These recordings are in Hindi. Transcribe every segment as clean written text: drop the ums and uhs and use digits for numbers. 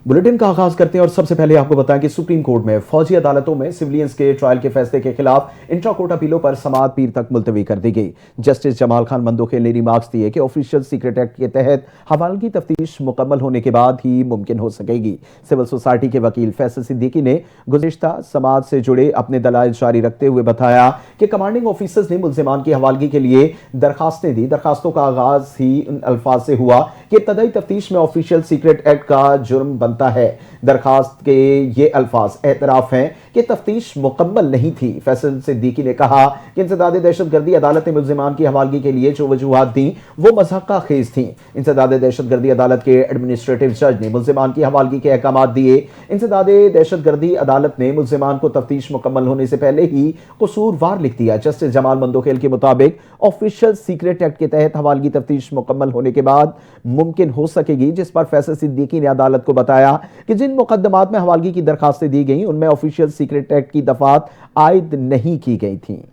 बुलेटिन का आगाज करते हैं और सबसे पहले आपको बताएं कि सुप्रीम कोर्ट में फौजी अदालतों में सिविलियंस के ट्रायल के फैसले के खिलाफ इंट्रा कोर्ट अपीलों पर समाअत पीर तक मुलतवी कर दी गई। जस्टिस जमाल खान मंदोखेल ने रिमार्क्स दिए कि ऑफिशियल सीक्रेट एक्ट के तहत हवालगी तफ्तीश मुकम्मल होने के बाद ही मुमकिन हो सकेगी। सिविल सोसाइटी के वकील फैसल सिद्दीकी ने गुज़िश्ता समाअत से जुड़े अपने दलाइल जारी रखते हुए बताया कि कमांडिंग ऑफिसर्स ने मुल्जिमान की हवालगी के लिए दरखास्तें दी। दरखास्तों का आगाज ही उन अल्फाज से हुआ कि इब्तदाई तफ्तीश में ऑफिशियल सीक्रेट एक्ट का जुर्म बनता है। दरखास्त के ये अल्फाज एतराफ हैं कि तफ्तीश मुकम्मल नहीं थी। फैसल सिद्दीकी ने कहा कि इंसदाद दहशतगर्दी अदालत ने मुल्जिमान की हवालगी के लिए जो वजूहात दी वो मज़हक़ा खेज थी। इंसदाद दहशतगर्दी अदालत के एडमिनिस्ट्रेटिव जज ने मुल्जिमान की हवालगी के अहकाम दिए। इंसदाद दहशतगर्दी अदालत ने मुल्जिमान को तफ्तीश मुकम्मल होने से पहले ही कसूरवार लिख दिया। जस्टिस जमाल मंदोखेल के मुताबिक ऑफिशियल सीक्रेट एक्ट के तहत हवालगी तफ्तीश मुकम्मल होने के बाद मुमकिन हो सकेगी, जिस पर फैसल सिद्दीकी ने अदालत को बताया कि जिन मुकदमात में हवालगी की दरखास्तें दी गई उनमें ऑफिशियल सीक्रेट एक्ट की दफात आयद नहीं की गई थी।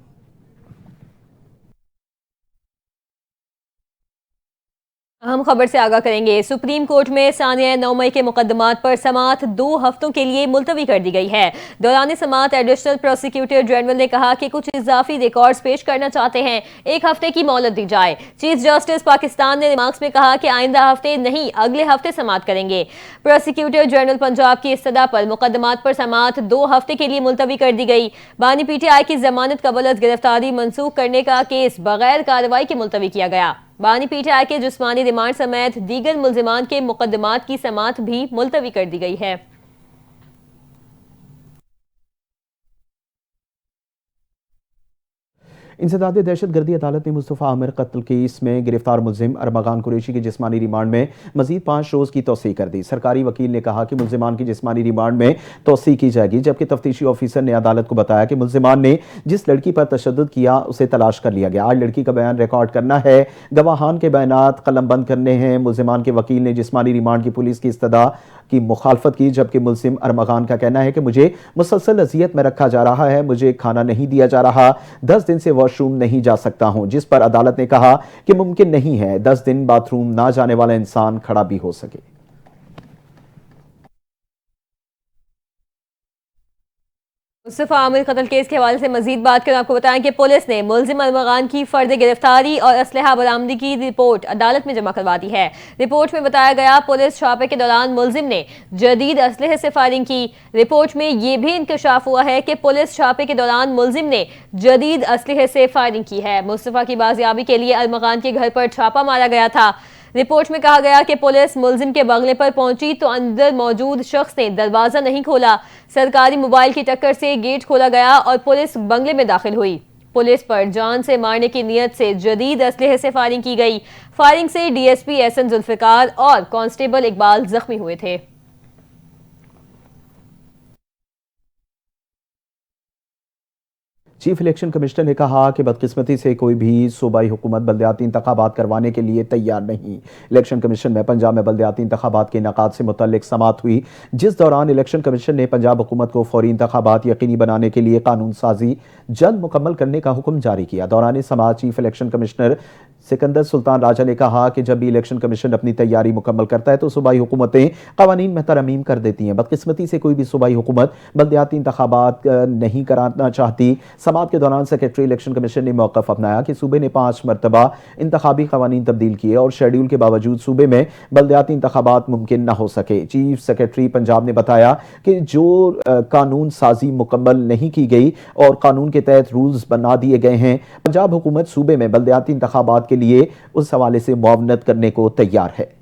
हम खबर से आगाह करेंगे। सुप्रीम कोर्ट में सानिया 9 मई के मुकदमात पर समाअत 2 हफ्तों के लिए मुलतवी कर दी गई है। दौरान समाअत एडिशनल प्रोसिक्यूटर जनरल ने कहा कि कुछ इजाफी रिकॉर्ड्स पेश करना चाहते हैं, 1 हफ्ते की मोहलत दी जाए। चीफ जस्टिस पाकिस्तान ने रिमार्क्स में कहा कि आइंदा हफ्ते नहीं अगले हफ्ते समाअत करेंगे। प्रोसिक्यूटर जनरल पंजाब की इस्तदा पर मुकदमात पर समाअत 2 हफ्ते के लिए मुलतवी कर दी गई। बानी पीटीआई की जमानत कबल अज गिरफ्तारी मनसूख करने का केस बगैर कार्रवाई के मुलतवी किया गया। बानी पीटीआई के जिस्मानी रिमांड समेत दीगर मुल्जिमान के मुकदमात की समाअत भी मुलतवी कर दी गई है। इंसदाद दहशतगर्दी अदालत ने मुस्तफ़ा आमिर कत्ल केस में गिरफ्तार मुल्जिम अरमगान कुरैशी की जिस्मानी रिमांड में मजीद 5 रोज़ की तौसीह कर दी। सरकारी वकील ने कहा कि मुल्जिमान की जिस्मानी रिमांड में तौसीह की जाएगी, जबकि तफ्तीशी ऑफिसर ने अदालत को बताया कि मुल्जिमान ने जिस लड़की पर तशद्दुद किया उसे तलाश कर लिया गया। आज लड़की का बयान रिकॉर्ड करना है, गवाहान के बयानात कलमबंद करने हैं। मुल्जिमान के वकील ने जिस्मानी रिमांड की पुलिस की इस्तदा की मुखालफत की, जबकि मुल्जिम अरमगान का कहना है कि मुझे मुसलसल अजियत में रखा जा रहा है, मुझे खाना नहीं दिया जा रहा, 10 दिन से वॉशरूम नहीं जा सकता हूं। जिस पर अदालत ने कहा कि मुमकिन नहीं है 10 दिन बाथरूम ना जाने वाला इंसान खड़ा भी हो सके। मुस्तफ़ा आमिर कत्ल केस के हवाले से मजीद बात करें, आपको बताएं कि पुलिस ने मुल्जिम अरमगान की फर्द गिरफ्तारी और असलहा बरामदी की रिपोर्ट अदालत में जमा करवा दी है। रिपोर्ट में बताया गया पुलिस छापे के दौरान मुल्जिम ने जदीद असलहे से फायरिंग की। रिपोर्ट में यह भी इंकशाफ हुआ है कि पुलिस छापे के दौरान मुल्जिम ने जदीद असलहे से फायरिंग की है। मुस्तफ़ा की बाजियाबी के लिए अरमगान के घर पर छापा मारा गया था। रिपोर्ट में कहा गया कि पुलिस मुल्जिम के बंगले पर पहुंची तो अंदर मौजूद शख्स ने दरवाजा नहीं खोला। सरकारी मोबाइल की टक्कर से गेट खोला गया और पुलिस बंगले में दाखिल हुई। पुलिस पर जान से मारने की नीयत से जदीद असलहे से फायरिंग की गई। फायरिंग से डीएसपी एहसन जुल्फिकार और कांस्टेबल इकबाल जख्मी हुए थे। चीफ इलेक्शन कमिश्नर ने कहा कि बदकिस्मती से कोई भी सूबाई हुकूमत बल्दियाती इंतखाबात करवाने के लिए तैयार नहीं। इलेक्शन कमीशन में पंजाब में बल्दियाती इंतखाबात के इनेकाद से मुतल्लिक समाअत हुई, जिस दौरान इलेक्शन कमीशन ने पंजाब हुकूमत को फौरी इंतखाबात यकीनी बनाने के लिए कानून साजी जल्द मुकम्मल करने का हुक्म जारी किया। दौरान समाअत chief election commissioner Sikandar Sultan Raja ने कहा कि जब भी इलेक्शन कमीशन अपनी तैयारी मुकम्मल करता है तो सूबाई हुकूमतें कवानीन में तरमीम कर देती हैं। बदकिस्मती से कोई भी सूबाई हुकूमत बल्दियाती इंतखाबात नहीं कराना चाहती। समाअत के दौरान सेक्रेटरी इलेक्शन कमीशन ने मौक़िफ़ अपनाया कि सूबे ने 5 मरतबा इंतखाबी कवानीन तब्दील किए और शेड्यूल के बावजूद सूबे में बल्दियाती इंतखाबात मुमकिन न हो सके। चीफ सेक्रेटरी पंजाब ने बताया कि जो कानून साजी मुकम्मल नहीं की गई और कानून के तहत रूल्स बना दिए गए हैं, पंजाब हुकूमत सूबे में बल्दियाती इंतखाबात के लिए उस हवाले से मुआवनत करने को तैयार है।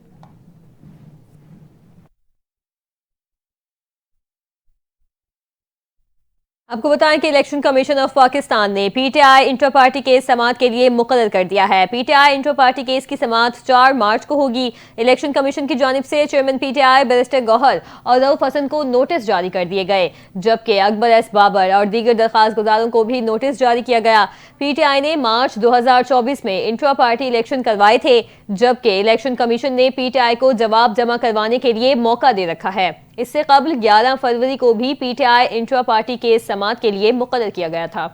आपको बताएं कि इलेक्शन कमीशन ऑफ पाकिस्तान ने पीटीआई इंटर पार्टी केस समाअत के लिए मुकर्रर कर दिया है। पीटीआई इंटर पार्टी केस की समाअत 4 मार्च को होगी। इलेक्शन कमीशन की जानिब से चेयरमैन पीटीआई बैरिस्टर गौहर और रऊफ हसन को नोटिस जारी कर दिए गए, जबकि अकबर एस बाबर और दीगर दरखास्त गुजारों को भी नोटिस जारी किया गया। पीटीआई ने मार्च 2024 में इंट्रा पार्टी इलेक्शन करवाए थे, जबकि इलेक्शन कमीशन ने पीटीआई को जवाब जमा करवाने के लिए मौका दे रखा है। इससे कबल 11 फरवरी को भी पीटीआई इंट्रा पार्टी केस समाअत के लिए मुकर्रर किया गया था।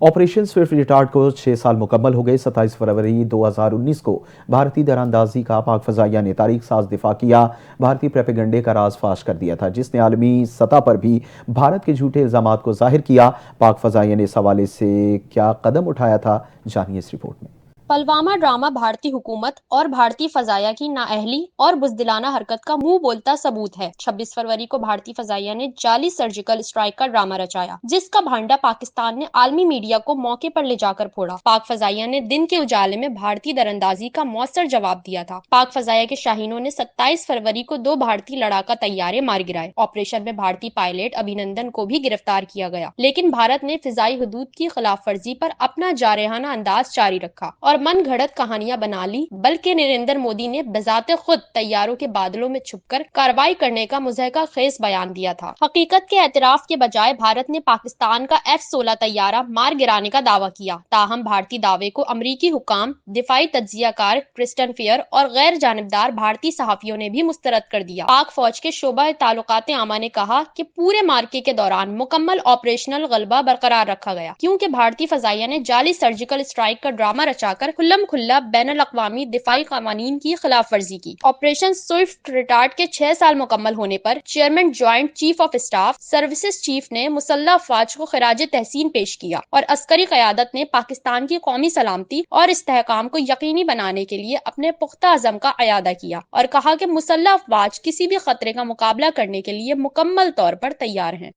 ऑपरेशन स्विफ्ट रिटार्ट को 6 साल मुकम्मल हो गए। 27 फरवरी 2019 को भारतीय दरानंदाजी का पाक फजाइया ने तारीख साज दिफा किया। भारतीय प्रोपेगेंडे का राज फाश कर दिया था, जिसने आलमी सतह पर भी भारत के झूठे इल्जामात को जाहिर किया। पाक फजाइया ने इस हवाले से क्या कदम उठाया था, जानिए इस रिपोर्ट में। पुलवामा ड्रामा भारतीय हुकूमत और भारतीय फजाइया की नाअहली और बुज़दिलाना हरकत का मुंह बोलता सबूत है। 26 फरवरी को भारतीय फजाइया ने जाली सर्जिकल स्ट्राइक का ड्रामा रचाया, जिसका भांडा पाकिस्तान ने आलमी मीडिया को मौके पर ले जाकर फोड़ा। पाक फजाइया ने दिन के उजाले में भारतीय दरअंदाजी का मौसर जवाब दिया था। पाक फजाइया के शाहीनों ने 27 फरवरी को 2 भारतीय लड़ाका तैयारे मार गिराए। ऑपरेशन में भारतीय पायलट अभिनंदन को भी गिरफ्तार किया गया, लेकिन भारत ने फिजाई हुदूद की खिलाफ वर्जी पर अपना जारहाना अंदाज जारी रखा और मन घड़त कहानियां बना ली। बल्कि नरेंद्र मोदी ने बजाते खुद तैयारों के बादलों में छुपकर कार्रवाई करने का मुज़हका खेज बयान दिया था। हकीकत के एतराफ के बजाय भारत ने पाकिस्तान का F-16 तैयारा मार गिराने का दावा किया। ताहम भारतीय दावे को अमरीकी हुकाम, दिफाई तज्जियाकार क्रिस्टन फेयर और गैर जानिबदार भारतीय सहाफियों ने भी मुस्तरद कर दिया। पाक फौज के शोबा ताल्लुकात आमा ने कहा कि पूरे मार्के के दौरान मुकम्मल ऑपरेशनल गलबा बरकरार रखा गया, क्योंकि भारतीय फजाइया ने जाली सर्जिकल स्ट्राइक का ड्रामा रचाकर खुल्लम खुल्ला बैनुल अक़वामी दिफाई क़वानीन की खिलाफ वर्जी की। ऑपरेशन स्विफ्ट रिटार्ट के 6 साल मुकम्मल होने पर chairman joint chief of staff services chief ने मुसल्लह अफ़वाज को खिराज तहसीन पेश किया और अस्करी क़यादत ने पाकिस्तान की कौमी सलामती और इस्तेहकाम को यकीनी बनाने के लिए अपने पुख्ता अज़म का अयादा किया और कहा कि मुसल्लह अफ़वाज किसी भी खतरे का मुकाबला करने के लिए मुकम्मल तौर पर तैयार हैं।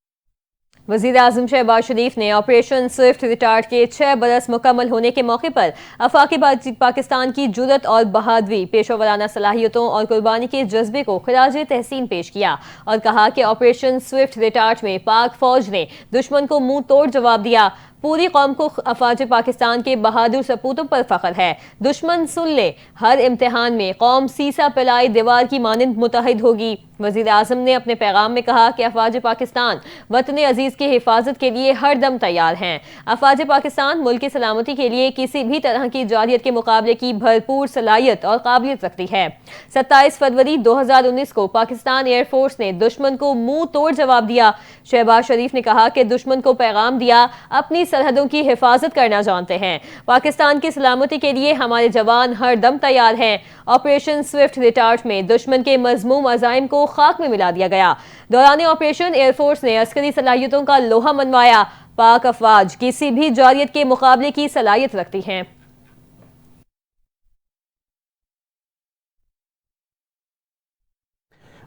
वज़ीर आज़म शहबाज शरीफ ने ऑपरेशन स्विफ्ट रिटार्ट के 6 बरस मुकम्मल होने के मौके पर आफाकी पाकिस्तान की जुर्रत और बहादुरी, पेशा वराना सलाहियतों और कुर्बानी के जज्बे को खिराज तहसीन पेश किया और कहा कि ऑपरेशन स्विफ्ट रिटार्ट में पाक फौज ने दुश्मन को मुंह तोड़ जवाब दिया। पूरी कौम को अफवाज पाकिस्तान के बहादुर सपूतों पर फख्र है। दुश्मन सुन ले, हर इम्तिहान में कौम सीसा पिलाई दीवार की मानंद मुतहिद होगी। वज़ीर आज़म ने अपने पैगाम में कहा कि अफवाज पाकिस्तान वतन अजीज़ की हिफाजत के लिए हर दम तैयार हैं। अफवाज पाकिस्तान मुल्क की सलामती के लिए किसी भी तरह की जारियत के मुकाबले की भरपूर सलाहियत और काबिलियत रखती है। 27 फरवरी 2019 को पाकिस्तान एयरफोर्स ने दुश्मन को मुंह तोड़ जवाब दिया। शहबाज शरीफ ने कहा कि दुश्मन को पैगाम दिया, अपनी सरहदों की हिफाजत करना जानते हैं। पाकिस्तान की सलामती के लिए हमारे जवान हर दम तैयार हैं। ऑपरेशन स्विफ्ट रिटार्ट में दुश्मन के मज़मूम अज़ाइम को खाक में मिला दिया गया। दौरान ऑपरेशन एयरफोर्स ने अस्करी सलाहियतों का लोहा मनवाया। पाक अफवाज किसी भी जारियत के मुकाबले की सलाहियत रखती हैं।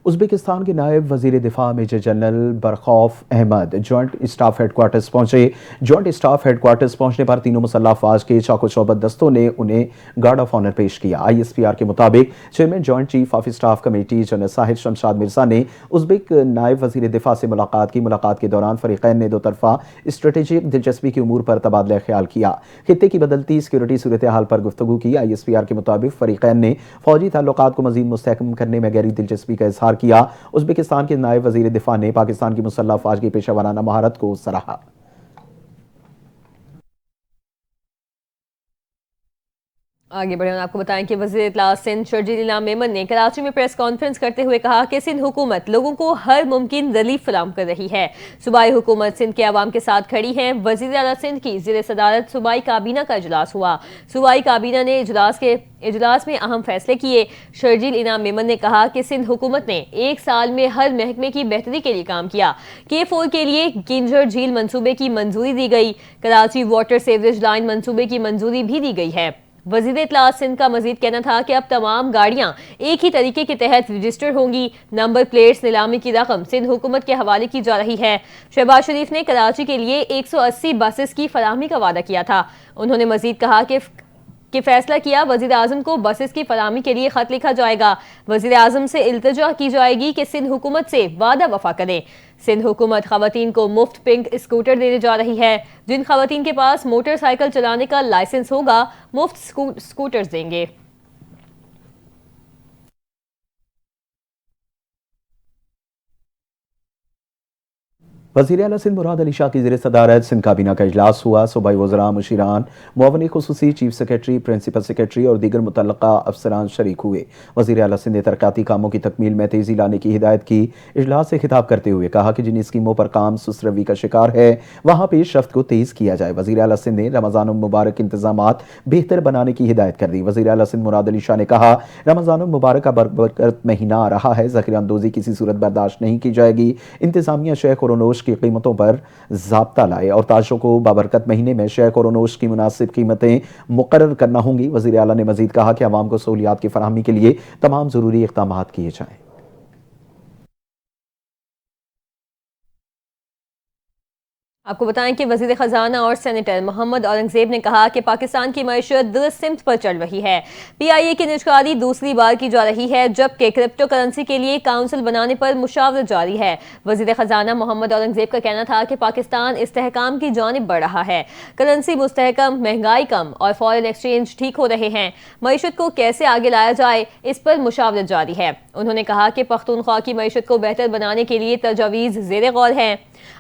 उज़्बेकिस्तान के नायब वज़ीर दिफा major general Barkhauf Ahmad joint staff headquarters पहुंचे। जॉइंट स्टाफ हेडक्वार्टर्स पहुंचने पर तीनों मुसल्लह अफवाज के चाको चौबंद दस्तों ने उन्हें गार्ड ऑफ ऑनर पेश किया। ISPR के मुताबिक chairman joint chief of staff committee general Shahid Shamshad Mirza ने उज़्बेक नायब वज़ीर दिफा से मुलाकात की। मुलाकात के दौरान फ़रीक़ैन ने दो तरफ़ा स्ट्रेटेजिक दिलचस्पी की उमूर पर तबादला ख्याल किया। खित्ते की बदलती सिक्योरिटी सूरत हाल पर गुफ्तगू की। ISPR के मुताबिक फ़रीक़ैन ने फ़ौजी ताल्लुकात को मज़ीद मुस्तहकम करने में गहरी दिलचस्पी का इज़हार किया। उज़्बेकिस्तान के नायब वज़ीर दिफा ने पाकिस्तान की मुसल्लह अफ़वाज की पेशा वराना महारत को सराहा। आगे बढ़े और आपको बताएं कि वज़ीर इत्तला सिंध शर्जील इनाम मेमन ने कराची में प्रेस कॉन्फ्रेंस करते हुए कहा कि सिंध हुकूमत लोगों को हर मुमकिन रिलीफ फराहम कर रही है। सूबाई हुकूमत सिंध के अवाम के साथ खड़ी है। वज़ीर आला सिंध की ज़ेर सदारत सूबाई काबीना का इजलास हुआ। सूबाई काबीना ने इजलास में अहम फैसले किए। शर्जील इनाम मेमन ने कहा कि सिंध हुकूमत ने 1 साल में हर महकमे की बेहतरी के लिए काम किया। K4 के लिए किंजर झील मंसूबे की मंजूरी दी गई। कराची वाटर सीवरेज लाइन मंसूबे की मंजूरी भी दी गई है। वज़ीर इत्तला सिंध का मजीद कहना था कि अब तमाम गाड़ियां एक ही तरीके के तहत रजिस्टर होंगी। नंबर प्लेट्स नीलामी की रकम सिंध हुकूमत के हवाले की जा रही है। शहबाज शरीफ ने कराची के लिए 180 बसेस की फराहमी का वादा किया था। उन्होंने मजीद कहा कि फैसला किया वज़ीर आज़म को बसेस की फराहमी के लिए खत लिखा जाएगा। वज़ीर आज़म से इल्तिजा की जाएगी कि सिंध हुकूमत से वादा वफा करें। सिंध हुकूमत खवातीन को मुफ्त पिंक स्कूटर देने जा रही है। जिन खवातीन के पास मोटरसाइकिल चलाने का लाइसेंस होगा मुफ्त स्कूटर्स देंगे। वज़ीर आला सिंध मुराद अली शाह की ज़ेर सदारत सिंध काबीना का इजलास हुआ। सूबाई वज़रा, मुशीरान, मुअव्विन खुसूसी, चीफ सेक्रेटरी, प्रिंसिपल सेक्रेटरी और दीगर मुतल्लका अफसरान शरीक हुए। वज़ीर आला सिंध ने तरक्याती कामों की तकमील में तेज़ी लाने की हिदायत की। इजलास से खिताब करते हुए कहा कि जिन स्कीमों पर काम सुस्त-रवी का शिकार है वहाँ पेशरफ्त को तेज़ किया जाए। वज़ीर आला सिंध ने रमज़ान मुबारक इंतज़ामात बेहतर बनाने की हिदायत कर दी। वज़ीर आला सिंध मुराद अली शाह ने कहा, रमज़ान मुबारक का बरकत महीना आ रहा है, ज़ख़ीरा अंदोज़ी किसी सूरत बर्दाश्त नहीं की जाएगी। इंतज़ामिया शेख और नोश की कीमतों पर ज़ाब्ता लाए और ताशों को बाबरकत महीने में शेख और नोश की मुनासिब कीमतें मुकर्रर करना होंगी। वज़ीर आला ने मज़ीद कहा कि अवाम को सहूलियात की फराहमी के लिए तमाम ज़रूरी इक़दाम किए जाएँ। आपको बताएं कि वज़ीर ख़जाना और सेनेटर मोहम्मद औरंगज़ेब ने कहा कि पाकिस्तान की मईशत दुरुस्त सिमत पर चल रही है। PIA की निजकारी दूसरी बार की जा रही है, जबकि क्रिप्टो करेंसी के लिए काउंसिल बनाने पर मुशावरत जारी है। वज़ीर ख़जाना मोहम्मद औरंगज़ेब का कहना था कि पाकिस्तान इस्तेहकाम की जानिब बढ़ रहा है। करेंसी मुस्तहकम, महंगाई कम और फॉरेन एक्सचेंज ठीक हो रहे हैं। मईशत को कैसे आगे लाया जाए, इस पर मुशावरत जारी है। उन्होंने कहा कि पख्तूनख्वा की मईशत को बेहतर बनाने के लिए तजावीज़ ज़ेर गौर हैं।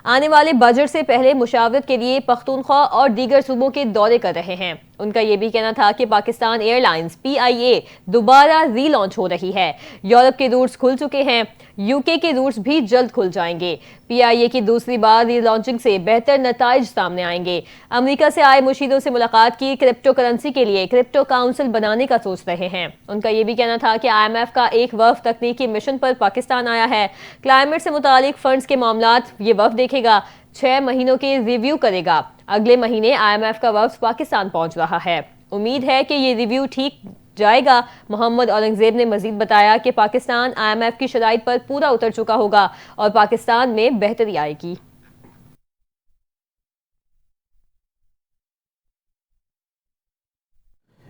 आने वाले बजट से पहले मुशावरत के लिए पख्तूनख्वा और दीगर सूबों के दौरे कर रहे हैं। उनका यह भी कहना था कि पाकिस्तान एयरलाइंस PIA दोबारा रीलॉन्च हो रही है। यूरोप के रूट्स खुल चुके हैं, UK के रूट्स भी जल्द खुल जाएंगे। PIA की दूसरी बार रीलॉन्चिंग से बेहतर नताइज सामने आएंगे। अमेरिका से आए मुशीरों से मुलाकात की, क्रिप्टो करेंसी के लिए क्रिप्टो काउंसिल बनाने का सोच रहे हैं। उनका यह भी कहना था कि IMF का एक वफ़द तकनीकी मिशन पर पाकिस्तान आया है। क्लाइमेट से मुतालिक फंड्स के मामलात ये वफ़द देखेगा, 6 महीनों के रिव्यू करेगा। अगले महीने IMF का वफ़द पाकिस्तान पहुंच रहा है। उम्मीद है कि ये रिव्यू ठीक जाएगा। मोहम्मद औरंगज़ेब ने मजीद बताया कि पाकिस्तान IMF की शराइत पर पूरा उतर चुका होगा और पाकिस्तान में बेहतरी आएगी।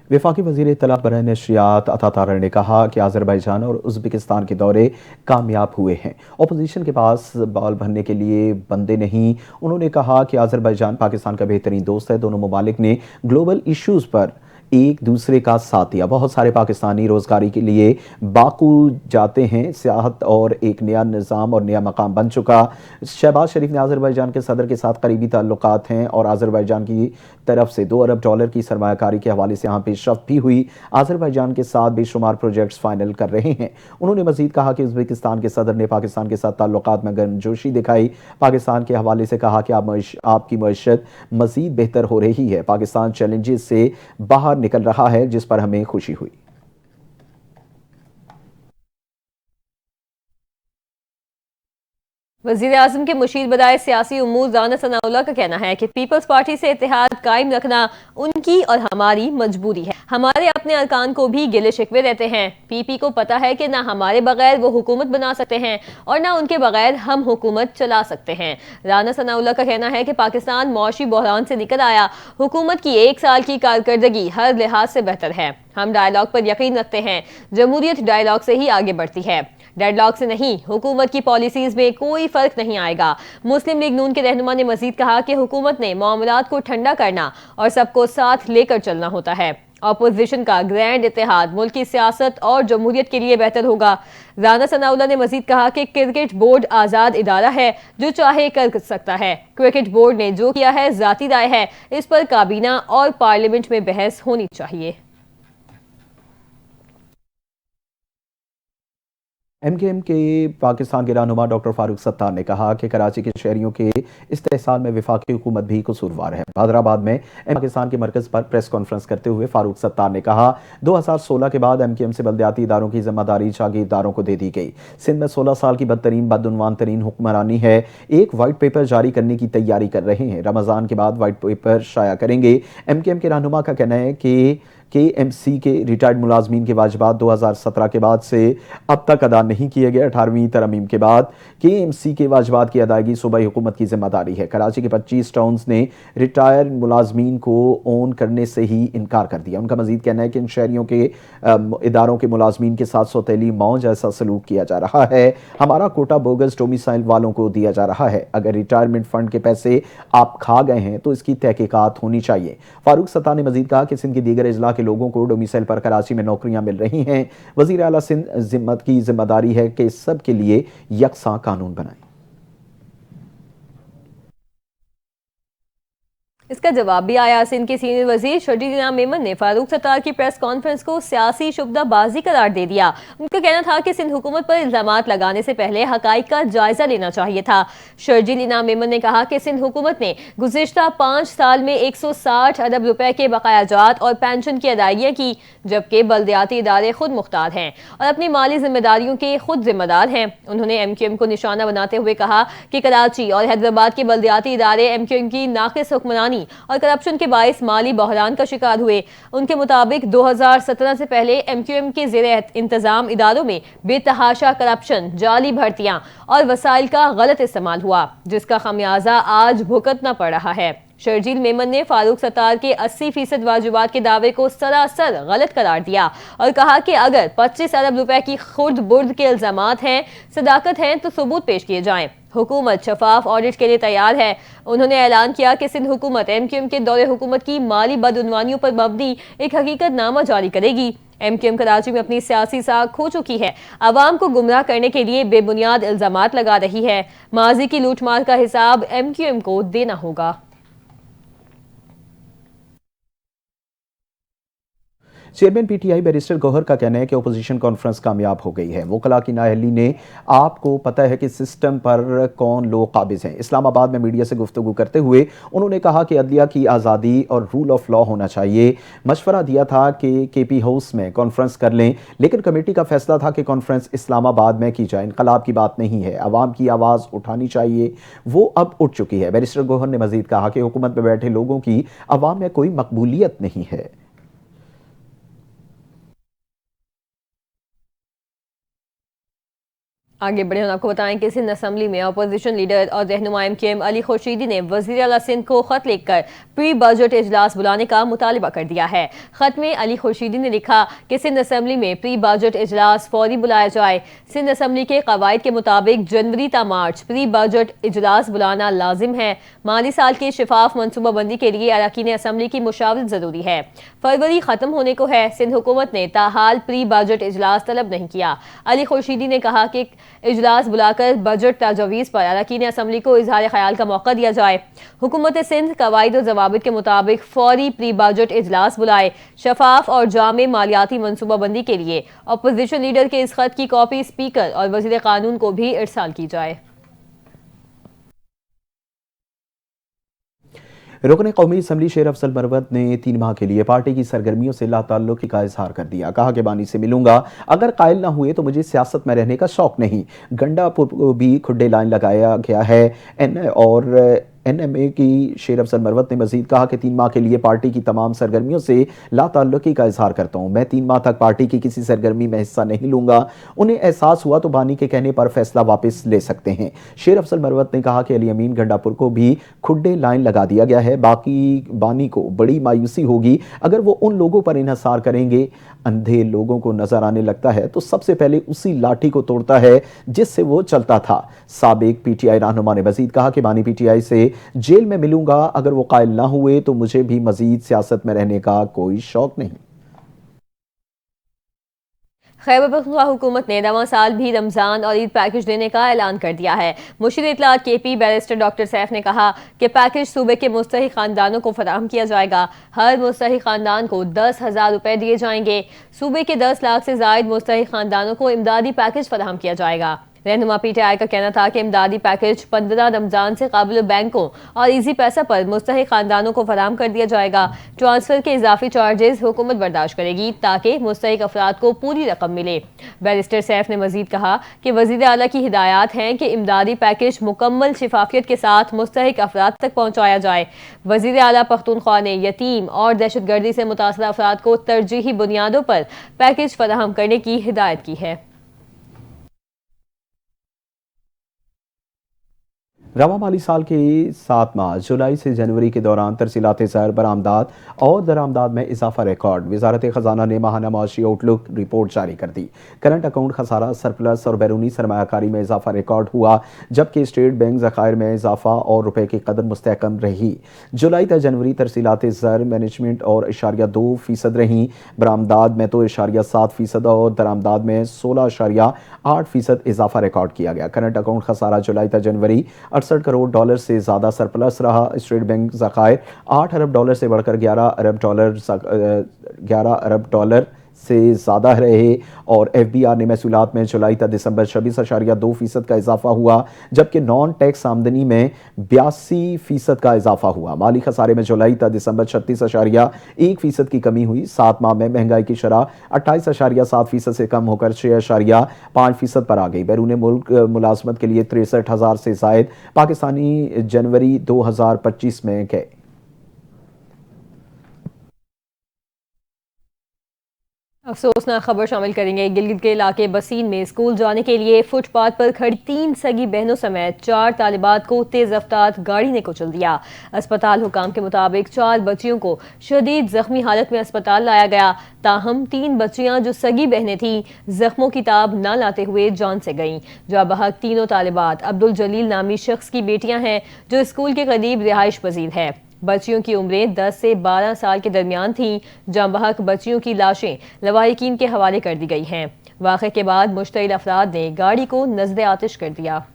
वफाकी वज़ीर इत्तलात बराए नशरियात अता तारर ने कहा कि आज़रबाईजान और उज़्बेकिस्तान के दौरे कामयाब हुए हैं। अपोजिशन के पास बॉल भरने के लिए बंदे नहीं। उन्होंने कहा कि आज़रबाईजान पाकिस्तान का बेहतरीन दोस्त है। दोनों ममालिक ने ग्लोबल इश्यूज़ पर एक दूसरे का साथ दिया। बहुत सारे पाकिस्तानी रोज़गारी के लिए बाकू जाते हैं। सियाहत और एक नया निज़ाम और नया मकाम बन चुका। शहबाज शरीफ ने आज़रबाईजान के सदर के साथ करीबी ताल्लुकात हैं और आज़रबाईजान की तरफ से $2 अरब की सरमायाकारी के हवाले से यहाँ पेशरफ्त भी हुई। आज़रबाईजान के साथ बेशुमार प्रोजेक्ट्स फाइनल कर रहे हैं। उन्होंने मजीद कहा कि उज़्बेकिस्तान के सदर ने पाकिस्तान के साथ ताल्लुकात में गर्मजोशी दिखाई। पाकिस्तान के हवाले से कहा कि आपकी मईशत मजीद बेहतर हो रही है। पाकिस्तान चैलेंजेस से बाहर निकल रहा है, जिस पर हमें खुशी हुई। वज़ीर आज़म के मुशीर बदाए सियासी उमूर राना सनाउल्लाह का कहना है कि पीपल्स पार्टी से इत्तेहाद कायम रखना उनकी और हमारी मजबूरी है। हमारे अपने अरकान को भी गिले शिकवे रहते हैं। PP को पता है कि ना हमारे बगैर वो हुकूमत बना सकते हैं और ना उनके बगैर हम हुकूमत चला सकते हैं। राना सनाउल्लाह का कहना है कि पाकिस्तान मौशी बहरान से निकल आया। हुकूमत की 1 साल की कारकर्दगी हर लिहाज से बेहतर है। हम डायलॉग पर यकीन रखते हैं। जमहूरियत डायलॉग से ही आगे बढ़ती है, डेडलॉक से नहीं। हुकूमत की पॉलिसीज में कोई फर्क नहीं आएगा। मुस्लिम लीग नून के रहनुमा ने मजीद कहा कि हुकूमत ने मामलात को ठंडा करना और सबको साथ लेकर चलना होता है। अपोजिशन का ग्रैंड इत्तेहाद मुल्क की सियासत और जमहूरियत के लिए बेहतर होगा। राना सनाउल्लाह ने मजीद कहा कि क्रिकेट बोर्ड आज़ाद इदारा है, जो चाहे कर सकता है। क्रिकेट बोर्ड ने जो किया है जाती राय है, इस पर काबीना और पार्लियामेंट में बहस होनी चाहिए। MKM के पाकिस्तान के रहनुमा डॉक्टर फारूक सत्तार ने कहा कि कराची के शहरियों के इस्तेहसाल में वफाकी हुकूमत भी कसूरवार है। हैदराबाद में पाकिस्तान के मरकज़ पर प्रेस कॉन्फ्रेंस करते हुए फारूक सत्तार ने कहा, 2016 के बाद MKM से बल्दियाती इदारों की जिम्मेदारी जागीरदारों को दे दी गई। सिंध में 16 साल की बदतरीन बदउनवान तरीन हुक्मरानी है। एक वाइट पेपर जारी करने की तैयारी कर रहे हैं। रमज़ान के बाद वाइट पेपर शाया करेंगे। MKM के रहनुमा का कहना है कि KMC के रिटायर्ड मुलाजमीन के वाजिबात 2017 के बाद से अब तक अदा नहीं किए गए। 18वीं तरमीम के बाद KMC के वाजिबात की अदायगी सूबाई हुकूमत की जिम्मेदारी है। कराची के 25 टाउन्स ने रिटायर्ड मुलाजमीन को ओन करने से ही इनकार कर दिया। उनका मजीद कहना है कि इन शहरियों के इदारों के मुलाजमीन के साथ सौतेली मौज ऐसा सलूक किया जा रहा है। हमारा कोटा बोगस डोमिसाइल वालों को दिया जा रहा है। अगर रिटायरमेंट फंड के पैसे आप खा गए हैं तो इसकी तहकीकात होनी चाहिए। फारूक सत्तार ने मजीद कहा कि सिंध के दीगर अजला के लोगों को डोमिसाइल पर कराची में नौकरियां मिल रही हैं। वजीर आला सिंध जिम्मत की जिम्मेदारी है कि सब के लिए यकसा कानून बनाए। इसका जवाब भी आया। सिंध के सीनियर वजीर शर्जील इनाम मेमन ने फारूक सत्तार की प्रेस कॉन्फ्रेंस को सियासी शुबदाबाजी करार दे दिया। उनका कहना था कि सिंध हुकूमत पर इल्जामात लगाने से पहले हकाइक का जायजा लेना चाहिए था। शर्जील इनाम मेमन ने कहा कि सिंध हुकूमत ने गुज़िश्ता 5 साल में 160 अरब रुपए के बकायाजात और पेंशन की अदायगियां की, जबकि बल्दियाती इदारे खुद मुख्तार हैं और अपनी माली जिम्मेदारियों के खुद जिम्मेदार हैं। उन्होंने MQM को निशाना बनाते हुए कहा कि कराची और हैदराबाद के बल्दियाती इदारे MQM की नाक़िस हुक्मरानी और करप्शन के बाइस माली बहरान का शिकार हुए। उनके मुताबिक 2017 से पहले MQM के ज़ेरे इंतजाम इदारों में बेतहाशा करप्शन, जाली भर्तियां और वसाइल का गलत इस्तेमाल हुआ, जिसका खमियाजा आज भुगतना पड़ रहा है। शर्जील मेमन ने फारूक सत्तार के 80% वाजिबात के दावे को सरासर गलत करार दिया और कहा कि अगर 25 अरब रुपए की खुर्द बुर्द के इल्जामात हैं, सदाकत हैं, तो सबूत पेश किए जाएं। हुकूमत शफाफ ऑडिट के लिए तैयार है। उन्होंने ऐलान किया कि सिंध हुकूमत MQM के दौरे हुकूमत की माली बदउनवानियों पर मबनी एक हकीकतनामा जारी करेगी। MQM कराची में अपनी सियासी साख खो चुकी है, अवाम को गुमराह करने के लिए बेबुनियाद इल्जामात लगा रही है। माजी की लूटमार का हिसाब MQM को देना होगा। चेयरमैन PTI बैरिस्टर गौहर का कहना है कि ओपोजिशन कॉन्फ्रेंस कामयाब हो गई है। वकला की नाअहली ने आपको पता है कि सिस्टम पर कौन लोग काबिज हैं। इस्लामाबाद में मीडिया से गुफ्तगू करते हुए उन्होंने कहा कि अदलिया की आज़ादी और रूल ऑफ लॉ होना चाहिए। मशवरा दिया था कि KP हाउस में कॉन्फ्रेंस कर लें, लेकिन कमेटी का फैसला था कि कॉन्फ्रेंस इस्लामाबाद में की जाए। इनकलाब की बात नहीं है, आवाम की आवाज़ उठानी चाहिए, वो अब उठ चुकी है। बैरिस्टर गौहर ने मजीद कहा कि हुकूमत में बैठे लोगों की आवाम में कोई मकबूलियत नहीं है। आगे बढ़े हम आपको बताएं कि सिंध असम्बली में अपोजिशन लीडर और रहनुमा MQM अली खुर्शीदी ने वज़ीर आला सिंध को खत लिखकर प्री बजट इजलास बुलाने का मुतालिबा कर दिया है। खत में अली खुर्शीदी ने लिखा कि सिंध असम्बली में प्री बजट इजलास फौरी बुलाया जाए। सिंध असम्बली के कवायद के मुताबिक जनवरी ता मार्च प्री बजट इजलास बुलाना लाजिम है। माली साल की शिफाफ मनसूबाबंदी के लिए अरकान असम्बली की मुशावरत जरूरी है। फरवरी खत्म होने को है। सिंध हुकूमत ने ताहाल प्री बजट इजलास तलब नहीं किया। अली खुर्शीदी ने कहा कि इजलास बुलाकर बजट तजवीज़ पर अरकान असम्बली को इजहार ख्याल का मौका दिया जाए। हुकूमत सिंध कवायद और जवाबित के मुताबिक फौरी प्री बजट इजलास बुलाए। शफाफ और जामे मालियाती मनसूबाबंदी के लिए अपोजिशन लीडर के इस खत की कॉपी स्पीकर और वज़ीर कानून को भी इरसाल की जाए। रुकन कौमी असम्बली शेर अफजल मरवत ने 3 माह के लिए पार्टी की सरगर्मियों से लाताल्लुकी का इजहार कर दिया। कहा कि बानी से मिलूंगा, अगर कायल ना हुए तो मुझे सियासत में रहने का शौक नहीं। गंडापुर को भी खुड्डे लाइन लगाया गया है। और NMA की शेर अफजल मरवत ने मजीद कहा कि 3 माह के लिए पार्टी की तमाम सरगर्मियों से लाताल्लुकी का इजहार करता हूँ। मैं 3 माह तक पार्टी की किसी सरगर्मी में हिस्सा नहीं लूंगा। उन्हें एहसास हुआ तो बानी के कहने पर फैसला वापस ले सकते हैं। शेर अफजल मरवत ने कहा कि अली अमीन गंडापुर को भी खुड्डे लाइन लगा दिया गया है। बाकी बानी को बड़ी मायूसी होगी अगर वो उन लोगों पर इन्हिसार करेंगे। अंधे लोगों को नजर आने लगता है तो सबसे पहले उसी लाठी को तोड़ता है जिससे वो चलता था। साबिक PTI रहनुमा ने मजीद कहा कि बानी PTI से जेल में मिलूंगा, अगर वो कायल ना हुए तो मुझे भी मजीद सियासत में रहने का कोई शौक नहीं। खैबर पख्तूनख्वा हुकूमत ने रवां साल भी रमज़ान और ईद पैकेज देने का ऐलान कर दिया है। मुशीर इत्तलात KP बैरिस्टर डॉक्टर सैफ ने कहा कि पैकेज सूबे के मुस्तहिक खानदानों को फराहम किया जाएगा। हर मुस्तहिक खानदान को 10,000 रुपए दिए जाएंगे। सूबे के 10 लाख से जायद मुस्तहिक खानदानों को इमदादी पैकेज फराहम किया जाएगा। रहनुमा PTI का कहना था कि इमदादी पैकेज 15 रमजान से काबिल बैंकों और इजी पैसा पर मुस्तहिक खानदानों को फराहम कर दिया जाएगा। ट्रांसफर के इजाफी चार्जेस हुकूमत बर्दाश्त करेगी ताकि मुस्तहिक अफराद को पूरी रकम मिले। बैरिस्टर सैफ ने मजीद कहा कि वजीर आला की हिदायत हैं कि इमदादी पैकेज मुकम्मल शिफाफियत के साथ मुस्तहिक अफराद तक पहुँचाया जाए। वजीर आला पख्तूनख्वा ने यतीम और दहशत गर्दी से मुतासर अफराद को तरजीही बुनियादों पर पैकेज फराहम करने की हिदायत की है। रवा माली साल के 7 माह जुलाई से जनवरी के दौरान तरसीलात ज़र बरामदात और दरामदाद में इजाफा रिकॉर्ड। वजारत खजाना ने माहाना माशी आउटलुक रिपोर्ट जारी कर दी। करंट अकाउंट खसारा, सरप्लस और बैरूनी सरमायाकारी में इजाफा रिकॉर्ड हुआ, जबकि स्टेट बैंक ज़खायर में इजाफा और रुपए की कदर मुस्तहकम रही। जुलाई तक जनवरी तरसीलात ज़र मैनेजमेंट और 0.2% रहीं। बरामदाद में तो 0.7% और दरामदाद में 16.8% इजाफा रिकॉर्ड किया गया। करंट अकाउंट खसारा जुलाई तक जनवरी 68 करोड़ डॉलर से ज़्यादा सरप्लस रहा। स्टेट बैंक ज़खायर 8 अरब डॉलर से बढ़कर 11 अरब डॉलर से ज़्यादा रहे और एफबीआर ने महसूलात में जुलाई तक दिसंबर 26.2% का इजाफा हुआ, जबकि नॉन टैक्स आमदनी में 82% का इजाफा हुआ। माली खसारे में जुलाई तक दिसंबर 36.1% की कमी हुई। 7 माह में महंगाई की शरह 28.7% से कम होकर 6.5% पर आ गई। बैरून मुल्क मुलाजमत के लिए 63,000 से जायद पाकिस्तानी जनवरी 2025 में गए। अफसोसनाक खबर शामिल करेंगे। गिलगित के इलाके बसीन में स्कूल जाने के लिए फुटपाथ पर खड़ी 3 सगी बहनों समेत 4 तालिबात को तेज रफ्तार गाड़ी ने कुचल दिया। अस्पताल हुकाम के मुताबिक 4 बच्चियों को शदीद जख्मी हालत में अस्पताल लाया गया। ताहम 3 बच्चियां जो सगी बहनें थीं जख्मों की ताब न लाते हुए जान से गईं। जो बहक तीनों तालिबात अब्दुल जलील नामी शख्स की बेटियां हैं जो स्कूल के करीब रिहाइश पजीर है। बच्चियों की उम्रें 10 से 12 साल के दरमियान थीं। जहां बहक बच्चियों की लाशें लवाहिकीन के हवाले कर दी गई हैं। वाक़े के बाद मुश्तइल अफराद ने गाड़ी को नज़्द आतिश कर दिया।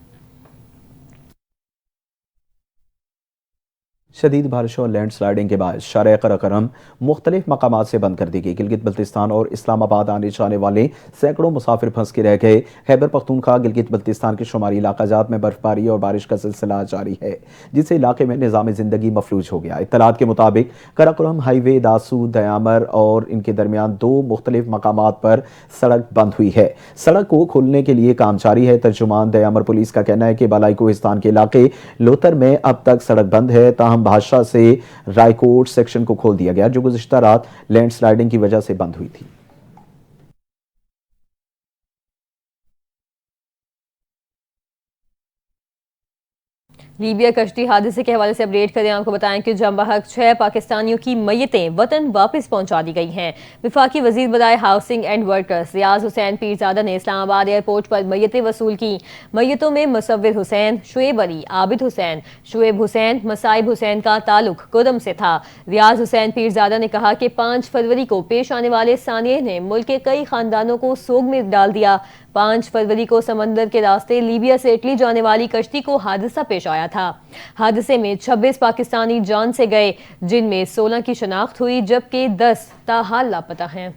शदीद बारिश और लैंड स्लाइडिंग के बाद शारे कराकरम मुख्तलिफ मकामात से बंद कर दी गई। गिलगित बल्तिस्तान और इस्लामाबाद आने जाने वाले सैकड़ों मुसाफिर फंस के रह गए। खैबर पख्तूनख्वा गिलगित बल्तिस्तान के शुमारी इलाकाजात में बर्फबारी और बारिश का सिलसिला जारी है, जिससे इलाके में निज़ाम ज़िंदगी मफलूज हो गया। इत्तलात के मुताबिक कराकरम हाईवे दासू दयामर और इनके दरमियान 2 मुख्तलिफ मकामात पर सड़क बंद हुई है। सड़क को खोलने के लिए काम जारी है। तर्जुमान दयामर पुलिस का कहना है कि बालाई कोहिस्तान के इलाके लोतर में अब तक सड़क बंद है। ताहम भाषा से रायकोट सेक्शन को खोल दिया गया, जो गुज़िश्ता रात लैंडस्लाइडिंग की वजह से बंद हुई थी। लीबिया कश्ती हादसे के हवाले से अपडेट करें। आपको बताएं कि जमबहक 6 पाकिस्तानियों की मैयतें वतन वापस पहुंचा दी गई हैं। विफाकी वजीर बराए हाउसिंग एंड वर्कर्स रियाज हुसैन पीरजादा ने इस्लामाबाद एयरपोर्ट पर मैयतें वसूल की। मैयतों में मुसव्विर हुसैन, शुएब अली, आबिद हुसैन, शुएब हुसैन, मसाइब हुसैन का ताल्लुक कुदम से था। रियाज हुसैन पीरजादा ने कहा कि 5 फरवरी को पेश आने वाले सानिये ने मुल्क के कई खानदानों को सोग में डाल दिया। 5 फरवरी को समंदर के रास्ते लीबिया से इटली जाने वाली कश्ती को हादसा पेश आया था। हादसे में 26 पाकिस्तानी जान से गए, जिनमें 16 की शनाख्त हुई, जबकि 10 ताहाल लापता हैं।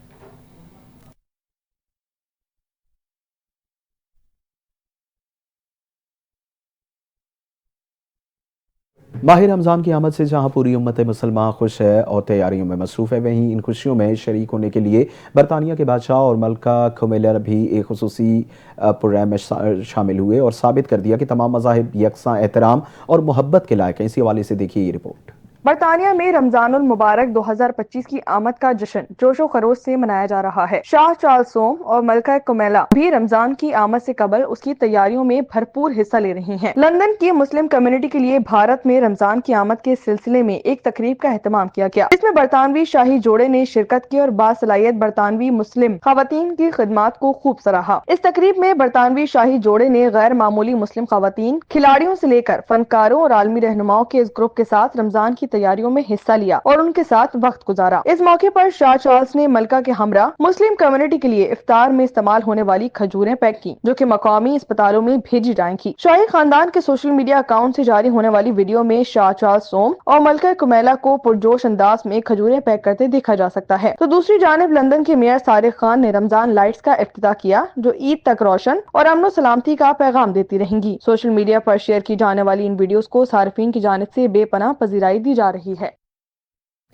माह रमज़ान की आमद से जहाँ पूरी उम्मत मुसलमान खुश है और तैयारियों में मसरूफ़ है, वहीं इन खुशियों में शरीक होने के लिए बरतानिया के बादशाह और मलका खुमेला भी एक खुसूसी प्रोग्राम में शामिल हुए और साबित कर दिया कि तमाम मज़ाहिब यकसां एहतराम और मोहब्बत के लायक हैं। इसी हवाले से देखिए ये रिपोर्ट। बरतानिया में रमजानुल मुबारक 2025 की आमद का जश्न जोशो खरोश से मनाया जा रहा है। शाह चार्ल्स सोम और मलका कुमेला भी रमजान की आमद से कबल उसकी तैयारियों में भरपूर हिस्सा ले रही हैं। लंदन की मुस्लिम कम्युनिटी के लिए भारत में रमजान की आमद के सिलसिले में एक तकरीब का एहतमाम किया गया, जिसमें बरतानवी शाही जोड़े ने शिरकत की और बासलाहियत बरतानवी मुस्लिम खवातीन की खिदमात को खूब सराहा। इस तकरीब में बरतानवी शाही जोड़े ने गैर मामूली मुस्लिम खवातीन, खिलाड़ियों से लेकर फनकारों और आलमी रहनुमाओं के इस ग्रुप के साथ रमजान की तैयारियों में हिस्सा लिया और उनके साथ वक्त गुजारा। इस मौके पर शाह चार्ल्स ने मलका के हमरा मुस्लिम कम्युनिटी के लिए इफ्तार में इस्तेमाल होने वाली खजूरें पैक की, जो कि मकामी अस्पतालों में भेजी जाएंगी। शाही खानदान के सोशल मीडिया अकाउंट से जारी होने वाली वीडियो में शाह चार्ल्स सोम और मलका कुमेला को पुरजोश अंदाज में खजूरें पैक करते देखा जा सकता है। तो दूसरी जानिब लंदन के मेयर सारिक खान ने रमजान लाइट्स का इफ्तिताह किया, जो ईद तक रोशन और अमन सलामती का पैगाम देती रहेंगी। सोशल मीडिया पर शेयर की जाने वाली इन वीडियोस को सार्फिन की जानिब से बेपनाह पजीराई दी जा रही है।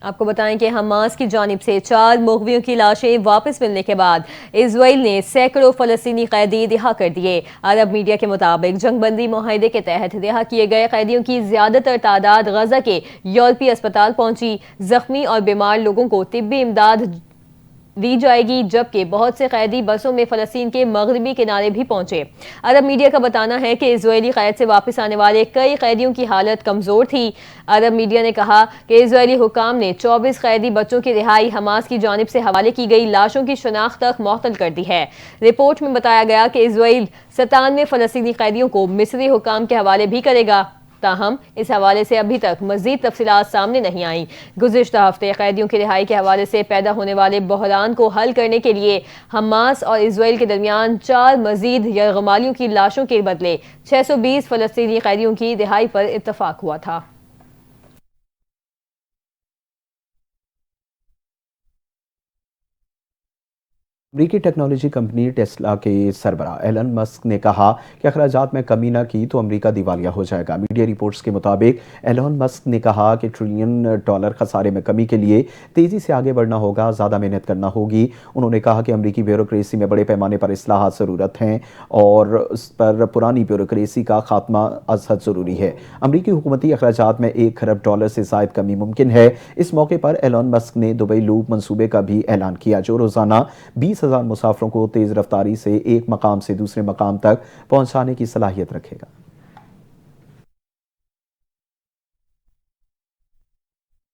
आपको बताएं कि हमास की जानिब से 4 मुग़वियों की लाशें वापस मिलने के बाद इजराइल ने सैकड़ों फ़लस्तीनी कैदी रिहा कर दिए। अरब मीडिया के मुताबिक जंगबंदी मुआहदे के तहत रिहा किए गए कैदियों की ज्यादातर तादाद गजा के यूरोपीय अस्पताल पहुंची। जख्मी और बीमार लोगों को तिब्बी इमदाद दी जाएगी, जबकि बहुत से कैदी बसों में फ़लस्तीन के मगरबी किनारे भी पहुंचे। अरब मीडिया का बताना है कि इजरायली कैद से वापस आने वाले कई कैदियों की हालत कमज़ोर थी। अरब मीडिया ने कहा कि इजरायली हुकाम ने 24 कैदी बच्चों की रिहाई हमास की जानिब से हवाले की गई लाशों की शनाख्त तक मुअत्तल कर दी है। रिपोर्ट में बताया गया कि इजराइल 97 फ़लस्तीनी कैदियों को मिस्री हुकाम के हवाले भी करेगा। ताहम इस हवाले से अभी तक मजीद तफसीलात सामने नहीं आई। गुज़िश्ता हफ्ते कैदियों की रिहाई के हवाले से पैदा होने वाले बहरान को हल करने के लिए हमास और इजराइल के दरमियान 4 मजीद यरगमालियों की लाशों के बदले 620 फलस्तीनी कैदियों की रिहाई पर इत्तफाक हुआ था। अमरीकी टेक्नोलॉजी कंपनी टेस्ला के सरबराह एलन मस्क ने कहा कि अखराजात में कमी न की तो अमेरिका दिवालिया हो जाएगा। मीडिया रिपोर्ट्स के मुताबिक एलन मस्क ने कहा कि $1 ट्रिलियन खसारे में कमी के लिए तेज़ी से आगे बढ़ना होगा, ज़्यादा मेहनत करना होगी। उन्होंने कहा कि अमरीकी ब्यूरोक्रेसी में बड़े पैमाने पर इस्लाहात ज़रूरत हैं और उस पर पुरानी ब्यूरोक्रेसी का खात्मा अज़हद ज़रूरी है। अमरीकी हुकूमती अखराजात में $1 खरब से ज़ायद कमी मुमकिन है। इस मौके पर एलन मस्क ने दुबई लूप मंसूबे का भी ऐलान किया, जो रोज़ाना 20,000 मुसाफिरों को तेज़ रफ्तारी से एक मकाम से दूसरे मकाम तक पहुंचाने की सलाहियत रखेगा।